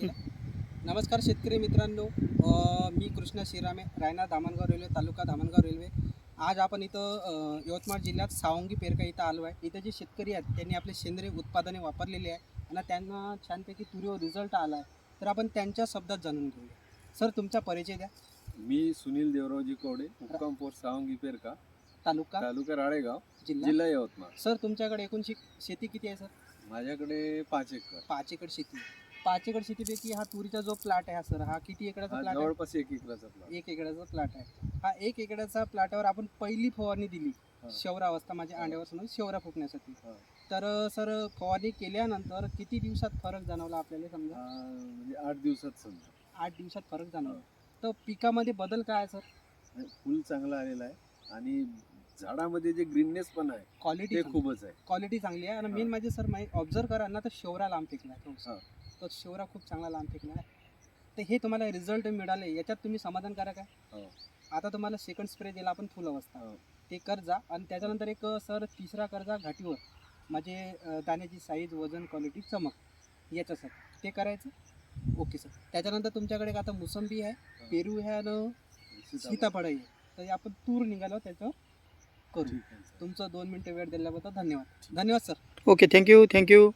केला. नमस्कार शेतकरी मित्रांनो, मी कृष्णा श्रीरामे, रायना धामणगाव रेल्वे, तालुका धामणगाव रेल्वे. आज आपण इथं यवतमाळ जिल्ह्यात सावंगी पेरका इथं आलो आहे. इथं जे शेतकरी आहेत त्यांनी आपले सेंद्रिय उत्पादने वापरलेली आहे आणि त्यांना छानपैकी तुरीवर रिझल्ट आला आहे. तर आपण त्यांच्या शब्दात जाणून घेऊया. सर, तुमचा परिचय द्या. मी सुनील देवरावजी कवडे, मुक्काम पोस्ट सावंगी पेरका, तालुका राळेगाव, जिल्हा. जिल्हा यवतमाळ. सर, तुमच्याकडे एकूण शेती किती आहे सर? माझ्याकडे 5 एकर. 5 एकर शेती आहे. 5 एकर शेतीपैकी हा तुरीचा जो प्लॉट आहे सर, हा किती एकराचा प्लॉट आहे? जवळपास 1 एकराचा प्लॉट. 1 एकराचा प्लॉट आहे. हा 1 एकराचा प्लॉटवर आपण पहिली फवारणी दिली, शेवरा अवस्था माझ्या अंड्यावर समोर शेवरा फुकण्यासाठी. तर सर, फवारणी केल्यानंतर किती दिवसात फरक जाणवला आपल्याला? समजा म्हणजे 8 दिवसात समजा. 8 दिवसात फरक जाणवला. तर पिकामध्ये बदल काय आहे सर? फुल चांगला आलेला आहे आणि झाडामध्ये जे ग्रीननेस पण आहे क्वालिटी ते खूपच आहे. क्वालिटी चांगली आहे. आणि मेन म्हणजे सर, ऑब्झर्व करा ना, तर शेवरा लांब फेकला आहे. तो शेवरा खूप चांगला लांब फेकला आहे. तर हे तुम्हाला रिझल्ट मिळाले, याच्यात तुम्ही समाधानकारक आहे. आता तुम्हाला सेकंड स्प्रे दिला आपण फुल अवस्था, ते कर जा. आणि त्याच्यानंतर एक सर तिसरा कर्जा घाटीवर, म्हणजे दाण्याची साईज, वजन, क्वालिटी, चमक याचं सर ते करायचं. Okay sir. त्याच्यानंतर तुमच्याकडे आता मोसंबी आहे, पेरू आहे आणि सीताफळ आहे. तर आपण तूर निघालो त्याच्यावर करू. तुमचं 2 मिनिटं वेळ दिल्याबद्दल धन्यवाद. धन्यवाद सर. Okay, thank you.